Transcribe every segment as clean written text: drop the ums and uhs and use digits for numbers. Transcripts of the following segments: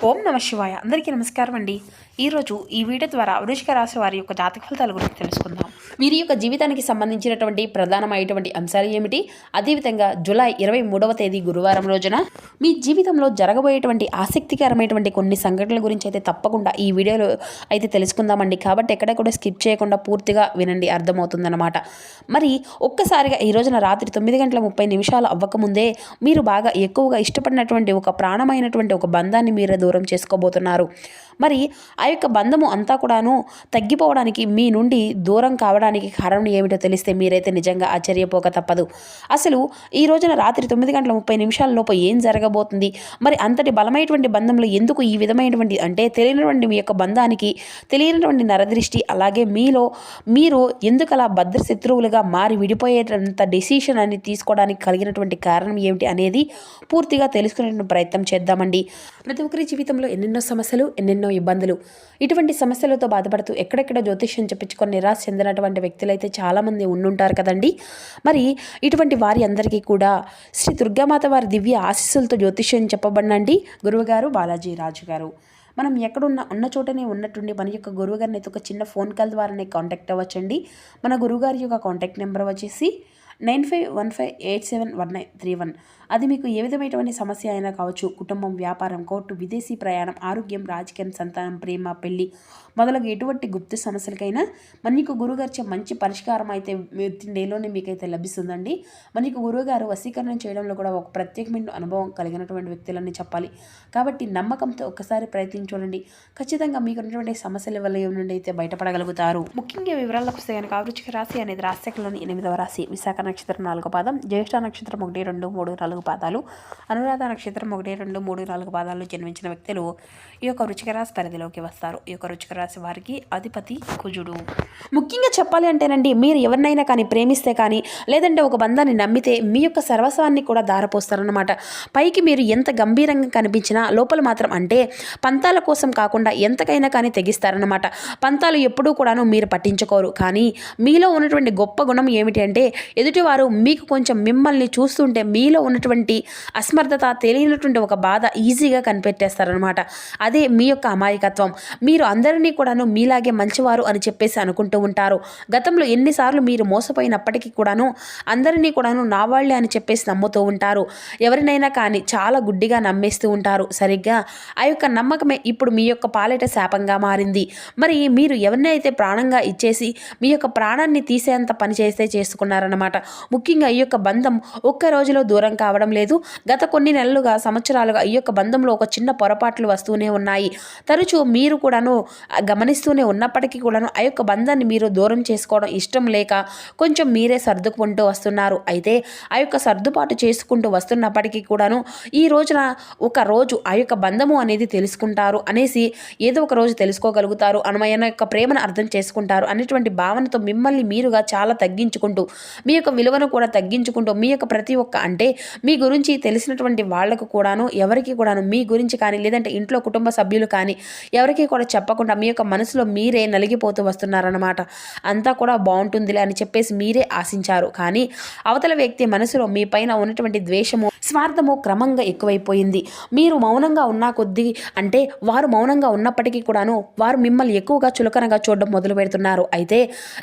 ఓం నమ శివాయ. అందరికీ నమస్కారం అండి. ఈరోజు ఈ వీడియో ద్వారా వృశ్చిక రాశి వారి యొక్క జాతక ఫలితాల గురించి తెలుసుకుందాం. వీరి యొక్క జీవితానికి సంబంధించినటువంటి ప్రధానమైనటువంటి అంశాలు ఏమిటి, అదేవిధంగా జూలై 23వ తేదీ గురువారం రోజున మీ జీవితంలో జరగబోయేటువంటి ఆసక్తికరమైనటువంటి కొన్ని సంఘటనల గురించి అయితే తప్పకుండా ఈ వీడియోలో అయితే తెలుసుకుందామండి. కాబట్టి ఎక్కడ కూడా స్కిప్ చేయకుండా పూర్తిగా వినండి, అర్థమవుతుందన్నమాట. మరి ఒక్కసారిగా ఈ రోజున రాత్రి 9:30 అవ్వకముందే మీరు బాగా ఎక్కువగా ఇష్టపడినటువంటి ఒక ప్రాణమైనటువంటి ఒక బంధాన్ని మీరే దూరం చేసుకోబోతున్నారు. మరి ఆ యొక్క బంధము అంతా కూడాను తగ్గిపోవడానికి, మీ నుండి దూరం కావడానికి కారణం ఏమిటో తెలిస్తే మీరైతే నిజంగా ఆశ్చర్యపోక తప్పదు. అసలు ఈ రోజున రాత్రి 9:30 లోపు ఏం జరగబోతుంది, మరి అంతటి బలమైనటువంటి బంధంలో ఎందుకు ఈ విధమైనటువంటి అంటే తెలియనటువంటి మీ యొక్క బంధానికి తెలియనటువంటి నరదృష్టి, అలాగే మీరు ఎందుకు అలా భద్రశత్రువులుగా మారి విడిపోయేటంత డెసిషన్ అని తీసుకోవడానికి కలిగినటువంటి కారణం ఏమిటి అనేది పూర్తిగా తెలుసుకునే ప్రయత్నం చేద్దామండి. ప్రతి ఒక్కరి జీవితంలో ఎన్నెన్నో సమస్యలు, ఎన్నెన్నో ఇబ్బందులు, ఇటువంటి సమస్యలతో బాధపడుతూ ఎక్కడెక్కడ జ్యోతిష్యం చెప్పించుకొని నిరాశ చెందినటువంటి వ్యక్తులైతే చాలామంది ఉండుంటారు కదండి. మరి ఇటువంటి వారి అందరికీ కూడా శ్రీ దుర్గామాత వారి దివ్య ఆశీస్సులతో జ్యోతిష్యం చెప్పబడినండి గురువుగారు బాలాజీ రాజు గారు. మనం ఉన్న చోటనే ఉన్నట్టుండి మన యొక్క గురువుగారిని అయితే ఒక చిన్న ఫోన్ కాల్ ద్వారానే కాంటాక్ట్ అవ్వచ్చండి. మన గురువుగారి యొక్క కాంటాక్ట్ నెంబర్ వచ్చేసి 9515871931. అది మీకు ఏ విధమైనటువంటి సమస్య అయినా కావచ్చు, కుటుంబం, వ్యాపారం, కోర్టు, విదేశీ ప్రయాణం, ఆరోగ్యం, రాజకీయం, సంతానం, ప్రేమ, పెళ్లి మొదలగు ఎటువంటి గుప్త సమస్యలకైనా మనకు గురువుగారిచే మంచి పరిష్కారం అయితే వితిన్ డేలోనే మీకైతే లభిస్తుందండి. మనకు గురువుగారు వశీకరణం చేయడంలో కూడా ఒక ప్రత్యేకమైన అనుభవం కలిగినటువంటి వ్యక్తులని చెప్పాలి. కాబట్టి నమ్మకంతో ఒక్కసారి ప్రయత్నించండి. ఖచ్చితంగా మీకు ఉన్నటువంటి సమస్యల వల్ల నుండి అయితే బయటపడగలుగుతారు. ముఖ్యంగా వివరాలకు వస్తే కనుక వృశ్చిక రాశి అనేది రాశిలోని 8వ రాశి. విశాఖ నక్షత్రం 4వ పాదం, జ్యేష్ఠ నక్షత్రం 1, 2, 3, 4 పాదాలు, అనురాధ నక్షత్రం 1, 2, 3, 4 పాదాలు జన్మించిన వ్యక్తులు ఈ యొక్క వృశ్చిక రాశి పరిధిలోకి వస్తారు. ఈ యొక్క వృశ్చిక రాశి వారికి అధిపతి కుజుడు. ముఖ్యంగా చెప్పాలి అంటేనండి, మీరు ఎవరినైనా కానీ ప్రేమిస్తే కానీ, లేదంటే ఒక బంధాన్ని నమ్మితే మీ యొక్క సర్వస్వాన్ని కూడా దారపోస్తారన్నమాట. పైకి మీరు ఎంత గంభీరంగా కనిపించినా లోపల మాత్రం అంటే పంతాల కోసం కాకుండా ఎంతకైనా కానీ తెగిస్తారన్నమాట. పంతాలు ఎప్పుడూ కూడాను మీరు పట్టించుకోరు. కానీ మీలో ఉన్నటువంటి గొప్ప గుణం ఏమిటి అంటే, ఎదుటివారు మీకు కొంచెం మిమ్మల్ని చూస్తుంటే మీలో ఉన్నటువంటి అసమర్థత, తెలియనటువంటి ఒక బాధ ఈజీగా కనిపెట్టేస్తారనమాట. అదే మీ యొక్క అమాయకత్వం. మీరు అందరినీ కూడాను మీలాగే మంచివారు అని చెప్పేసి అనుకుంటూ ఉంటారు. గతంలో ఎన్నిసార్లు మీరు మోసపోయినప్పటికీ కూడాను అందరినీ కూడాను నా వాళ్ళే అని చెప్పేసి నమ్ముతూ ఉంటారు. ఎవరినైనా కానీ చాలా గుడ్డిగా నమ్మేస్తూ ఉంటారు. సరిగ్గా ఆ యొక్క నమ్మకమే ఇప్పుడు మీ యొక్క పాలిట శాపంగా మారింది. మరి మీరు ఎవరినైతే ప్రాణంగా ఇచ్చేసి మీ యొక్క ప్రాణాన్ని తీసేంత పని చేస్తే చేసుకున్నారన్నమాట. ముఖ్యంగా ఈ యొక్క బంధం ఒక్క రోజులో దూరం కావడం లేదు. గత కొన్ని నెలలుగా, సంవత్సరాలుగా ఈ యొక్క బంధంలో ఒక చిన్న పొరపాట్లు వస్తూనే ఉన్నాయి. తరచూ మీరు కూడాను గమనిస్తూనే ఉన్నప్పటికీ కూడాను ఆ యొక్క బంధాన్ని మీరు దూరం చేసుకోవడం ఇష్టం లేక కొంచెం మీరే సర్దుకుంటూ వస్తున్నారు. అయితే ఆ యొక్క సర్దుబాటు చేసుకుంటూ వస్తున్నప్పటికీ కూడాను ఈ రోజున ఒక రోజు ఆ యొక్క బంధము అనేది తెలుసుకుంటారు అనేసి, ఏదో ఒక రోజు తెలుసుకోగలుగుతారు, ఆయన యొక్క ప్రేమను అర్థం చేసుకుంటారు అనేటువంటి భావనతో మిమ్మల్ని మీరుగా చాలా తగ్గించుకుంటూ, మీ యొక్క విలువను కూడా తగ్గించుకుంటూ, మీ యొక్క ప్రతి ఒక్క అంటే మీ గురించి తెలిసినటువంటి వాళ్లకు కూడాను, ఎవరికి కూడాను మీ గురించి కానీ, లేదంటే ఇంట్లో కుటుంబ సభ్యులు కానీ ఎవరికి కూడా చెప్పకుండా మీ యొక్క మనసులో మీరే నలిగిపోతూ వస్తున్నారన్నమాట. అంతా కూడా బాగుంటుందిలే అని చెప్పేసి మీరే ఆశించారు. కానీ అవతల వ్యక్తి మనసులో మీ పైన ఉన్నటువంటి ద్వేషము, స్వార్థము క్రమంగా ఎక్కువైపోయింది. మీరు మౌనంగా ఉన్న కొద్దీ అంటే వారు మౌనంగా ఉన్నప్పటికీ కూడాను వారు మిమ్మల్ని ఎక్కువగా చులకనగా చూడడం మొదలు పెడుతున్నారు. అయితే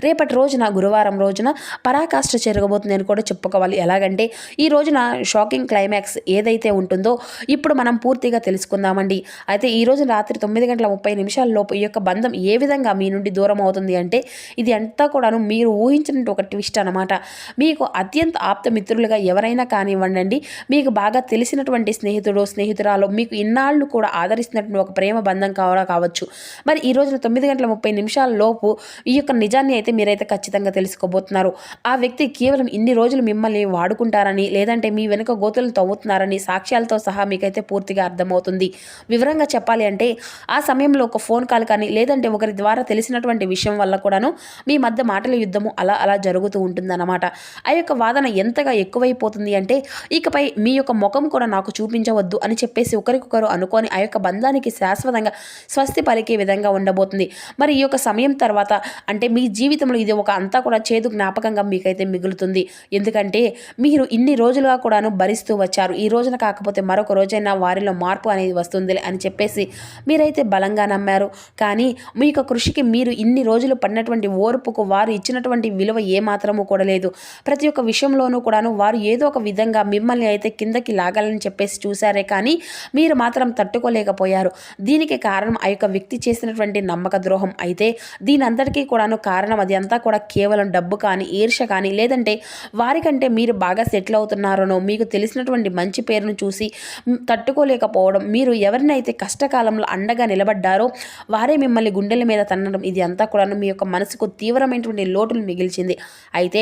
రేపటి రోజున, గురువారం రోజున పరాకాష్ఠ జరగబోతుంది అని కూడా చెప్పుకోవాలి. ఎలాగంటే ఈ రోజున షాకింగ్ క్లైమాక్స్ ఏదైతే ఉంటుందో ఇప్పుడు మనం పూర్తిగా తెలుసుకుందామండి. అయితే ఈ రోజు రాత్రి 9:30 లోపు ఈ యొక్క బంధం ఏ విధంగా మీ నుండి దూరం అవుతుంది అంటే, ఇది అంతా కూడాను మీరు ఊహించినట్టు ఒక ట్విస్ట్ అనమాట. మీకు అత్యంత ఆప్త మిత్రులుగా ఎవరైనా కానివ్వండి, మీకు బాగా తెలిసినటువంటి స్నేహితుడు, స్నేహితురాలు, మీకు ఇన్నాళ్ళు కూడా ఆదరిస్తున్నటువంటి ఒక ప్రేమ బంధం కావచ్చు. మరి ఈ రోజున 9:30 లోపు ఈ యొక్క నిజాన్ని అయితే మీరైతే ఖచ్చితంగా తెలుసుకోబోతున్నారు. ఆ వ్యక్తి కేవలం ఇన్ని రోజులు మిమ్మల్ని వాడుకుంటారని, లేదంటే మీ వెనుక గోతులు తవ్వుతున్నారని సాక్ష్యాలతో సహా మీకైతే పూర్తిగా అర్థమవుతుంది. వివరంగా చెప్పాలి అంటే ఆ సమయంలో ఒక ఫోన్ కాల్ కానీ, లేదంటే ఒకరి ద్వారా తెలిసినటువంటి విషయం వల్ల కూడాను మీ మధ్య మాటల యుద్ధము అలా జరుగుతూ ఉంటుందన్నమాట. ఆ యొక్క వాదన ఎంతగా ఎక్కువైపోతుంది అంటే, ఇకపై మీ యొక్క ముఖం కూడా నాకు చూపించవద్దు అని చెప్పేసి ఒకరికొకరు అనుకొని ఆ యొక్క బంధానికి శాశ్వతంగా స్వస్తి పలికే విధంగా ఉండబోతుంది. మరి ఈ యొక్క సమయం తర్వాత అంటే మీ జీవితంలో ఇది ఒక అంతా కూడా చేదు జ్ఞాపకంగా మీకైతే మిగులుతుంది. కుదురుతుంది. ఎందుకంటే మీరు ఇన్ని రోజులుగా కూడాను భరిస్తూ వచ్చారు. ఈ రోజున కాకపోతే మరొక రోజైనా వారిలో మార్పు అనేది వస్తుందిలే అని చెప్పేసి మీరైతే బలంగా నమ్మారు. కానీ మీ యొక్క కృషికి మీరు ఇన్ని రోజులు పడినటువంటి ఓర్పుకు వారు ఇచ్చినటువంటి విలువ ఏమాత్రము కూడా లేదు. ప్రతి ఒక్క విషయంలోనూ కూడాను వారు ఏదో ఒక విధంగా మిమ్మల్ని అయితే కిందకి లాగాలని చెప్పేసి చూశారే కానీ మీరు మాత్రం తట్టుకోలేకపోయారు. దీనికి కారణం ఆ యొక్క వ్యక్తి చేసినటువంటి నమ్మక ద్రోహం. అయితే దీని అంతటికీ కూడాను కారణం అది అంతా కూడా కేవలం డబ్బు కానీ, ఈర్ష్య కానీ, లేదంటే వారికంటే మీరు బాగా సెటిల్ అవుతున్నారనో మీకు తెలిసినటువంటి మంచి పేరును చూసి తట్టుకోలేకపోవడం, మీరు ఎవరినైతే కష్టకాలంలో అండగా నిలబడ్డారో వారే మిమ్మల్ని గుండెల మీద తన్నడం, ఇది అంతా కూడాను మీ యొక్క మనసుకు తీవ్రమైనటువంటి లోటును మిగిల్చింది. అయితే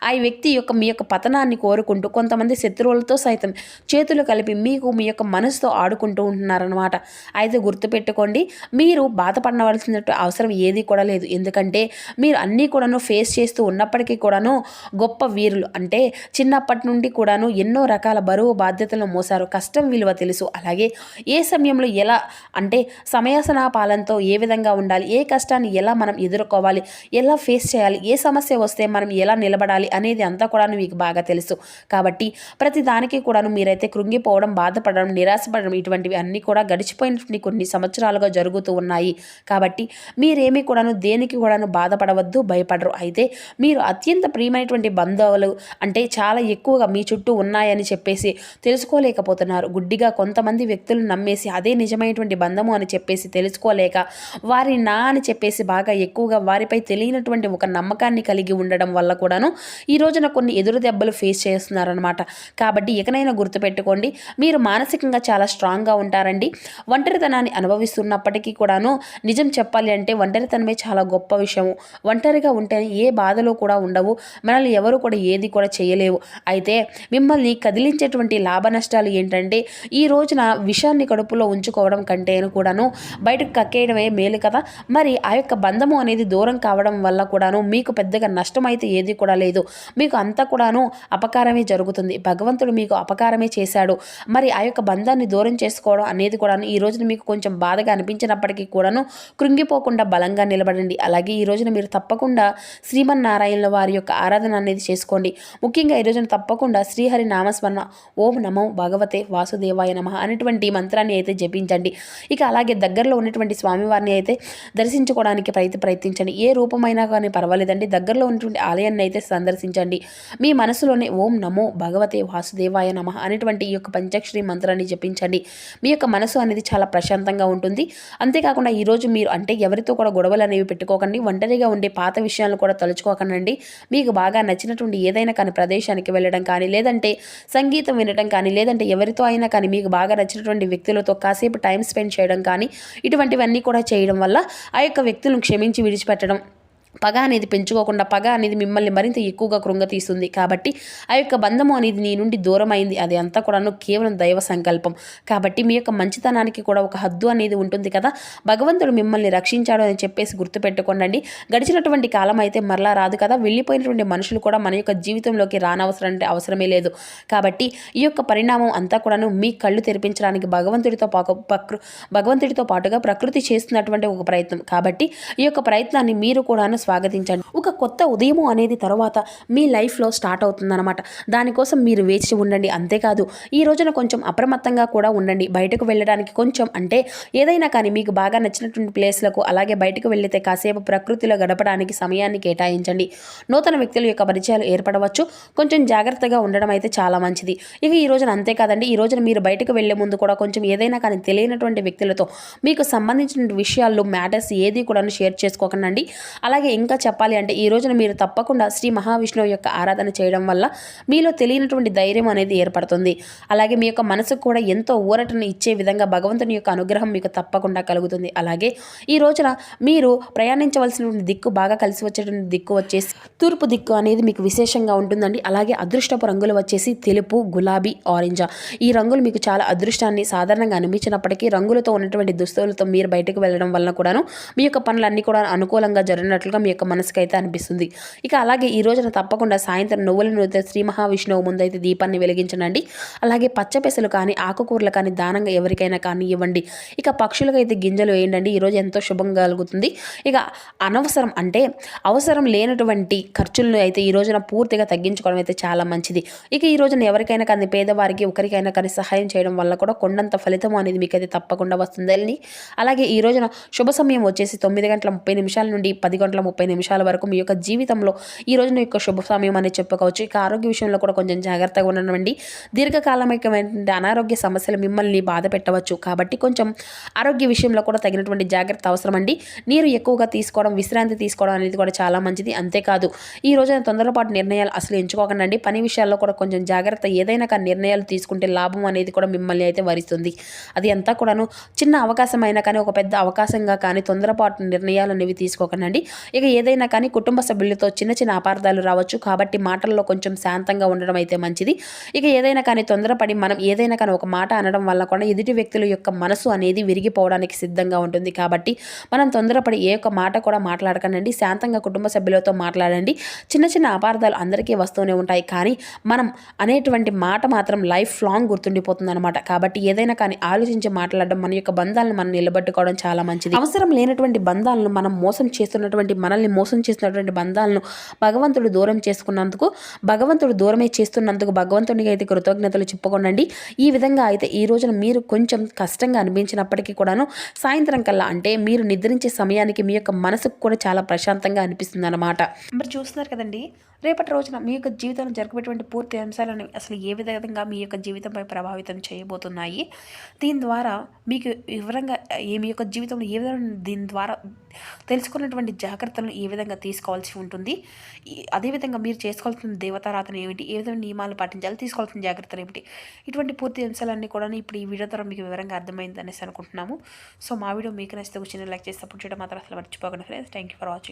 ఆ వ్యక్తి యొక్క మీ యొక్క పతనాన్ని కోరుకుంటూ కొంతమంది శత్రువులతో సైతం చేతులు కలిపి మీకు మీ యొక్క మనసుతో ఆడుకుంటూ ఉంటున్నారనమాట. అయితే గుర్తుపెట్టుకోండి, మీరు బాధపడవలసిన అవసరం ఏది కూడా లేదు. ఎందుకంటే మీరు అన్నీ కూడాను ఫేస్ చేస్తూ ఉన్నప్పటికీ కూడాను గొప్ప వీరులు. అంటే చిన్నప్పటి నుండి కూడాను ఎన్నో రకాల బరువు బాధ్యతలను మోసారు. కష్టం విలువ తెలుసు. అలాగే ఏ సమయంలో ఎలా అంటే సమయాసనాపాలనతో ఏ విధంగా ఉండాలి, ఏ కష్టాన్ని ఎలా మనం ఎదుర్కోవాలి, ఎలా ఫేస్ చేయాలి, ఏ సమస్య వస్తే మనం ఎలా నిలబడాలి అనేది అంతా కూడాను మీకు బాగా తెలుసు. కాబట్టి ప్రతి దానికి కూడాను మీరైతే కృంగిపోవడం, బాధపడడం, నిరాశపడడం ఇటువంటివి అన్నీ కూడా గడిచిపోయినటువంటి కొన్ని సంవత్సరాలుగా జరుగుతూ ఉన్నాయి. కాబట్టి మీరేమీ కూడాను దేనికి కూడాను బాధపడవద్దు, భయపడరు. అయితే మీరు అత్యంత ప్రియమైనటువంటి బంధువులు అంటే చాలా ఎక్కువగా మీ చుట్టూ ఉన్నాయని చెప్పేసి తెలుసుకోలేకపోతున్నారు. గుడ్డిగా కొంతమంది వ్యక్తులను నమ్మేసి అదే నిజమైనటువంటి బంధము అని చెప్పేసి తెలుసుకోలేక వారి నా అని చెప్పేసి బాగా ఎక్కువగా వారిపై తెలియనటువంటి ఒక నమ్మకాన్ని కలిగి ఉండడం వల్ల కూడాను ఈ రోజున కొన్ని ఎదురు దెబ్బలు ఫేస్ చేస్తున్నారనమాట. కాబట్టి ఇకనైనా గుర్తుపెట్టుకోండి, మీరు మానసికంగా చాలా స్ట్రాంగ్గా ఉంటారండి. ఒంటరితనాన్ని అనుభవిస్తున్నప్పటికీ కూడాను నిజం చెప్పాలి అంటే ఒంటరితనమే చాలా గొప్ప విషయము. ఒంటరిగా ఉంటే ఏ బాధలు కూడా ఉండవు, మనల్ని ఎవరు కూడా ఏది కూడా చేయలేవు. అయితే మిమ్మల్ని కదిలించేటువంటి లాభ నష్టాలు ఏంటంటే ఈ రోజున విషాన్ని కడుపులో ఉంచుకోవడం కంటే కూడాను బయటకు కక్కేయడమే మేలు కదా. మరి ఆ యొక్క బంధము అనేది దూరం కావడం వల్ల కూడాను మీకు పెద్దగా నష్టం అయితే ఏది కూడా లేదు. మీకు అంతా కూడాను అపకారమే జరుగుతుంది. భగవంతుడు మీకు అపకారమే చేశాడు. మరి ఆ యొక్క బంధాన్ని దూరం చేసుకోవడం అనేది కూడాను ఈ రోజున మీకు కొంచెం బాధగా అనిపించినప్పటికీ కూడాను కృంగిపోకుండా బలంగా నిలబడండి. అలాగే ఈ రోజున మీరు తప్పకుండా శ్రీమన్నారాయణుల వారి యొక్క ఆరాధన అనేది చేసుకోండి. ముఖ్యంగా ఈ రోజున తప్పకుండా శ్రీహరి నామస్మరణ ఓం నమో భగవతే వాసుదేవాయ నమః అనేటువంటి మంత్రాన్ని అయితే జపించండి. ఇక అలాగే దగ్గరలో ఉన్నటువంటి స్వామివారిని అయితే దర్శించుకోవడానికి ప్రయత్నించండి. ఏ రూపమైనా కానీ పర్వాలేదండి, దగ్గరలో ఉన్నటువంటి ఆలయాన్ని అయితే సందర్శించండి. మీ మనసులోనే ఓం నమో భగవతే వాసుదేవాయ నమః అనేటువంటి ఈ యొక్క పంచాక్షరి మంత్రాన్ని జపించండి. మీ యొక్క మనసు అనేది చాలా ప్రశాంతంగా ఉంటుంది. అంతేకాకుండా ఈరోజు మీరు అంటే ఎవరితో కూడా గొడవలు అనేవి పెట్టుకోకండి. ఒంటరిగా ఉండే పాత విషయాలను కూడా తలుచుకోకండి. మీకు బాగా నచ్చినటువంటి ఏదైనా కానీ ప్రదేశానికి వెళ్ళడం కానీ, లేదంటే సంగీతం వినడం కానీ, లేదంటే ఎవరితో అయినా కానీ మీకు బాగా నచ్చినటువంటి వ్యక్తులతో కాసేపు టైం స్పెండ్ చేయడం కానీ, ఇటువంటివన్నీ కూడా చేయడం వల్ల ఆ యొక్క వ్యక్తులను క్షమించి విడిచిపెట్టడం, పగ అనేది పెంచుకోకుండా పగ అనేది మిమ్మల్ని మరింత ఎక్కువగా కృంగతీస్తుంది. కాబట్టి ఆ యొక్క బంధము అనేది నీ నుండి దూరం అయింది. అది అంతా కూడాను కేవలం దైవ సంకల్పం. కాబట్టి మీ యొక్క మంచితనానికి కూడా ఒక హద్దు అనేది ఉంటుంది కదా. భగవంతుడు మిమ్మల్ని రక్షించాడు అని చెప్పేసి గుర్తుపెట్టుకోండి. గడిచినటువంటి కాలం అయితే మరలా రాదు కదా. వెళ్ళిపోయినటువంటి మనుషులు కూడా మన యొక్క జీవితంలోకి రానవసరం అంటే అవసరమే లేదు. కాబట్టి ఈ యొక్క పరిణామం అంతా కూడాను మీ కళ్ళు తెరిపించడానికి భగవంతుడితో పాటుగా ప్రకృతి చేస్తున్నటువంటి ఒక ప్రయత్నం. కాబట్టి ఈ యొక్క ప్రయత్నాన్ని మీరు కూడాను స్వాగతించండి. ఒక కొత్త ఉదయము అనేది తర్వాత మీ లైఫ్లో స్టార్ట్ అవుతుందన్నమాట. దానికోసం మీరు వేచి ఉండండి. అంతేకాదు ఈ రోజున కొంచెం అప్రమత్తంగా కూడా ఉండండి. బయటకు వెళ్ళడానికి కొంచెం అంటే ఏదైనా కానీ మీకు బాగా నచ్చినటువంటి ప్లేస్లకు, అలాగే బయటకు వెళ్తే కాసేపు ప్రకృతిలో గడపడానికి సమయాన్ని కేటాయించండి. నూతన వ్యక్తుల యొక్క పరిచయాలు ఏర్పడవచ్చు. కొంచెం జాగ్రత్తగా ఉండడం అయితే చాలా మంచిది. ఇక ఈ రోజున అంతేకాదండి, ఈ రోజున మీరు బయటకు వెళ్లే ముందు కూడా కొంచెం ఏదైనా కానీ తెలియనటువంటి వ్యక్తులతో మీకు సంబంధించిన విషయాల్లో మ్యాటర్స్ ఏది కూడా షేర్ చేసుకోకండి. అలాగే ఇంకా చెప్పాలి అంటే ఈ రోజున మీరు తప్పకుండా శ్రీ మహావిష్ణువు యొక్క ఆరాధన చేయడం వల్ల మీలో తెలియనటువంటి ధైర్యం అనేది ఏర్పడుతుంది. అలాగే మీ యొక్క మనసుకు కూడా ఎంతో ఊరటను ఇచ్చే విధంగా భగవంతుని యొక్క అనుగ్రహం మీకు తప్పకుండా కలుగుతుంది. అలాగే ఈ రోజున మీరు ప్రయాణించవలసినటువంటి దిక్కు బాగా కలిసి వచ్చేటువంటి దిక్కు వచ్చేసి తూర్పు దిక్కు అనేది మీకు విశేషంగా ఉంటుందండి. అలాగే అదృష్టపు రంగులు వచ్చేసి తెలుపు, గులాబీ, ఆరెంజ్. ఈ రంగులు మీకు చాలా అదృష్టాన్ని సాధారణంగా అనిపించినప్పటికీ రంగులతో ఉన్నటువంటి దుస్తులతో మీరు బయటకు వెళ్ళడం వలన కూడాను మీ యొక్క పనులన్నీ కూడా అనుకూలంగా జరిగినట్లుగా మీ యొక్క మనసుకైతే అనిపిస్తుంది. ఇక అలాగే ఈ రోజున తప్పకుండా సాయంత్రం నువ్వుల నూనెతో శ్రీ మహావిష్ణువు ముందైతే దీపాన్ని వెలిగించనండి. అలాగే పచ్చపెసలు కానీ ఆకుకూరలు కానీ దానంగా ఎవరికైనా కానీ ఇవ్వండి. ఇక పక్షులకైతే గింజలు వేయండి. ఈరోజు ఎంతో శుభం కలుగుతుంది. ఇక అనవసరం అంటే అవసరం లేనటువంటి ఖర్చులను అయితే ఈ రోజున పూర్తిగా తగ్గించుకోవడం అయితే చాలా మంచిది. ఇక ఈ రోజున ఎవరికైనా కానీ పేదవారికి ఒకరికైనా కానీ సహాయం చేయడం వల్ల కూడా కొండంత ఫలితం అనేది మీకైతే తప్పకుండా వస్తుందండి. అలాగే ఈ రోజున శుభ సమయం వచ్చేసి 9:30 నుండి 10:30 వరకు మీ యొక్క జీవితంలో ఈ రోజున యొక్క శుభ సమయం అనేది చెప్పుకోవచ్చు. ఇక ఆరోగ్య విషయంలో కూడా కొంచెం జాగ్రత్తగా ఉండనండి. దీర్ఘకాలమైనటువంటి అనారోగ్య సమస్యలు మిమ్మల్ని బాధ పెట్టవచ్చు. కాబట్టి కొంచెం ఆరోగ్య విషయంలో కూడా తగినటువంటి జాగ్రత్త అవసరం అండి. నీరు ఎక్కువగా తీసుకోవడం, విశ్రాంతి తీసుకోవడం అనేది కూడా చాలా మంచిది. అంతేకాదు ఈ రోజున తొందరపాటు నిర్ణయాలు అసలు ఎంచుకోకండి. పని విషయాల్లో కూడా కొంచెం జాగ్రత్త. ఏదైనా కానీ నిర్ణయాలు తీసుకుంటే లాభం అనేది కూడా మిమ్మల్ని అయితే వరిస్తుంది. అది అంతా కూడాను చిన్న అవకాశం అయినా కానీ ఒక పెద్ద అవకాశంగా కానీ తొందరపాటు నిర్ణయాలు అనేవి తీసుకోకండి. ఇక ఏదైనా కానీ కుటుంబ సభ్యులతో చిన్న చిన్న అపార్థాలు రావచ్చు. కాబట్టి మాటల్లో కొంచెం శాంతంగా ఉండడం అయితే మంచిది. ఇక ఏదైనా కానీ తొందరపడి మనం ఏదైనా కానీ ఒక మాట అనడం వల్ల కూడా ఎదుటి వ్యక్తుల యొక్క మనసు అనేది విరిగిపోవడానికి సిద్ధంగా ఉంటుంది. కాబట్టి మనం తొందరపడి ఏ ఒక్క మాట కూడా మాట్లాడకండి. శాంతంగా కుటుంబ సభ్యులతో మాట్లాడండి. చిన్న చిన్న అపార్థాలు అందరికీ వస్తూనే ఉంటాయి. కానీ మనం అనేటువంటి మాట మాత్రం లైఫ్ లాంగ్ గుర్తుండిపోతుంది అనమాట. కాబట్టి ఏదైనా కానీ ఆలోచించి మాట్లాడడం, మన యొక్క బంధాలను మనం నిలబెట్టుకోవడం చాలా మంచిది. అవసరం లేనటువంటి బంధాలను మనల్ని మోసం చేస్తున్నటువంటి బంధాలను భగవంతుడు దూరం చేసుకున్నందుకు, భగవంతుడు దూరమే చేస్తున్నందుకు భగవంతునికి అయితే కృతజ్ఞతలు చెప్పుకోనండి. ఈ విధంగా అయితే ఈ రోజున మీరు కొంచెం కష్టంగా అనిపించినప్పటికీ కూడాను సాయంత్రం కల్లా అంటే మీరు నిద్రించే సమయానికి మీ యొక్క మనసుకు కూడా చాలా ప్రశాంతంగా అనిపిస్తుంది అనమాట. మరి చూస్తున్నారు కదండి, రేపటి రోజున మీ యొక్క జీవితంలో జరగబోయేటువంటి పూర్తి అంశాలను అసలు ఏ విధంగా మీ యొక్క జీవితంపై ప్రభావితం చేయబోతున్నాయి, దీని ద్వారా మీకు వివరంగా మీ యొక్క జీవితంలో ఏ విధంగా దీని ద్వారా తెలుసుకున్నటువంటి జాగ్రత్తలను ఏ విధంగా తీసుకోవాల్సి ఉంటుంది, అదేవిధంగా మీరు చేసుకోవాల్సిన దేవతారాధన ఏమిటి, ఏ విధంగా నియమాలు పాటించాలి, తీసుకోవాల్సిన జాగ్రత్తలు ఏమిటి, ఇటువంటి పూర్తి అంశాలన్నీ కూడా ఇప్పుడు ఈ వీడియో ద్వారా మీకు వివరంగా అర్థమైంది అనేసి అనుకుంటున్నాము. సో మా వీడియో మీకు నచ్చితే ఒక చిన్న లైక్ చేసి సపోర్ట్ చేయడం మాత్రం అసలు మర్చిపోకండి friends. Thank you for watching.